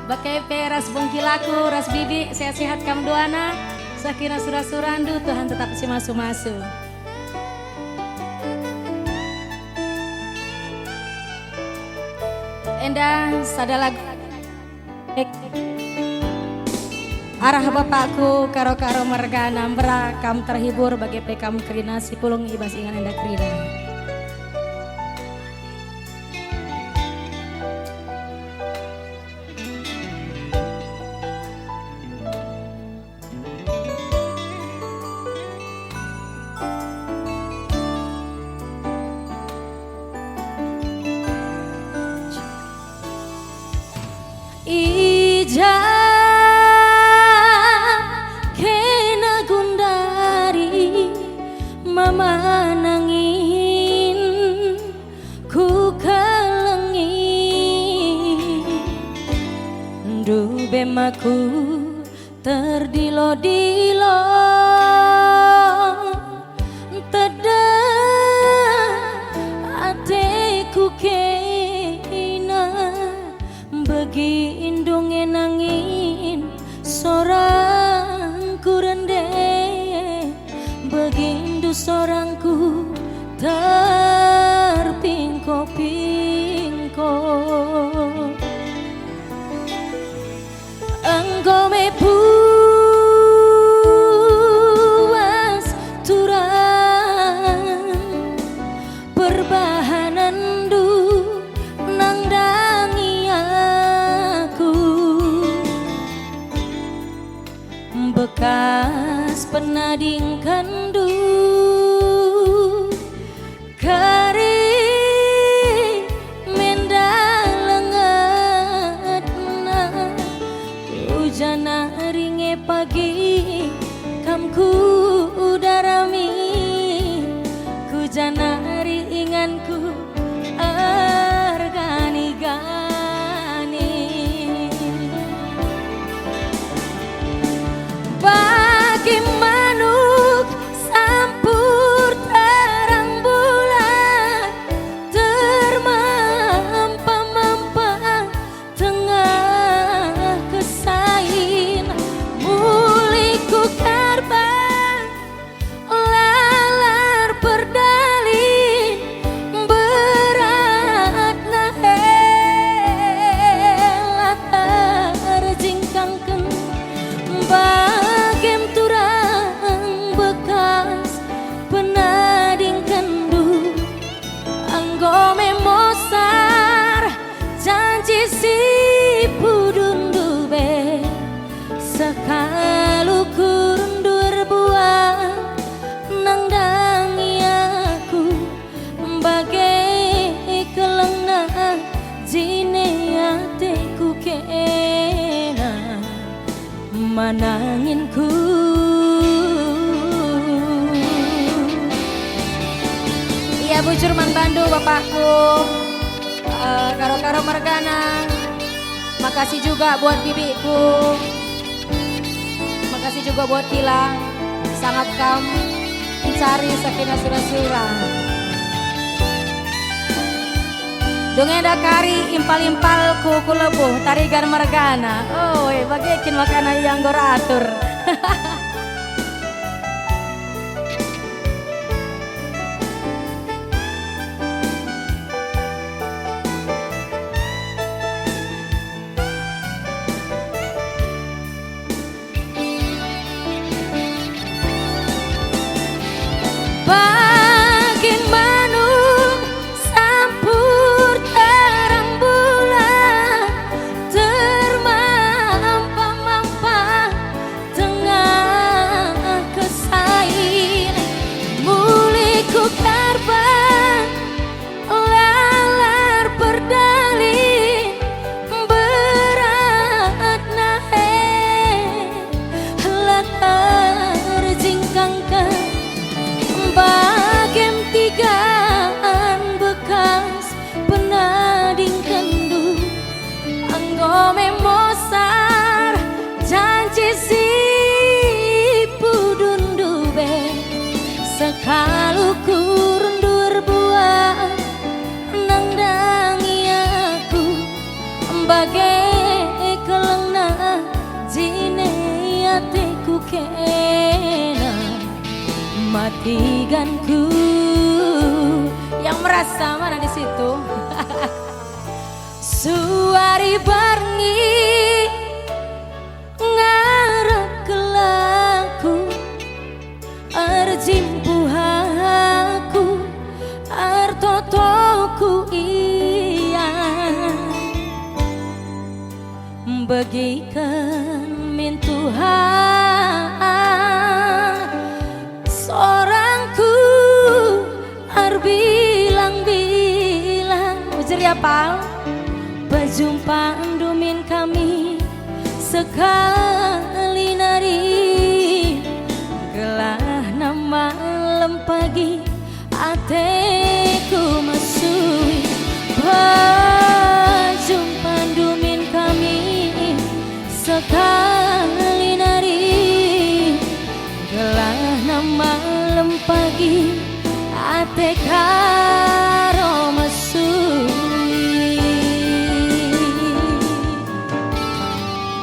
Bakai ras bongkilaku, ras bibi, sehat-sehat kam duana. Sakina surasurandu, Tuhan tetap si masu-masu. Endah sadalag arah bapakku karo-karo mergana merakam terhibur bagi pekam kerina si pulung ibas ingan endah kerina. Ija kena gundari mama nangin ku kalengin dube maku terdilo-dilo tada ateku kena bagi indunge nangin sorangku rende begindu sorangku terpingko-pingko engkau me puas turang perbahanan du nang dangi aku bekas penading kandu kari mendalengat na ujana ringe pagi kamku udarami kujana ri inganku argani-gani bagi manuk sampur terang bulan termampa-mampa tengah kesain muliku karban lalar berdalin berat nahelah terjingkangkan bagem turang bekas penading kendu anggo memosar janji si pudundu be sekalu kurundur buah nang dangi aku bagai kelengna jine ateku kena mananginku iya bujur man bandu bapakku karo-karo mergana makasih juga buat bibiku makasih juga buat Kilang sangat kam mencari sakina sura-sura dongenda kari impal-impal ku lebuh tarigan mergana oh bagaikin makanan yang goratur bagin manuk sampur terang bulan termampa-mampa tengah kesain muliku karban lalar berdalin berat nahe latar jingkangkan bagem tigaan bekas penading kendu anggo memosar janji si pudundu be sekalu kurundur buah nang dangi aku bagai hatiku kena matiganku. Yang merasa mana di situ? Suari barngi ngarep kelaku arjimpuhaku artotoku iya bagikan min Tuhan seorangku bilang-bilang ujar ya pal berjumpaan domin kami sekali nari gelah nama malam pagi ateku masui berjumpaan domin kami sekali nari gelah nama malam pagi ateka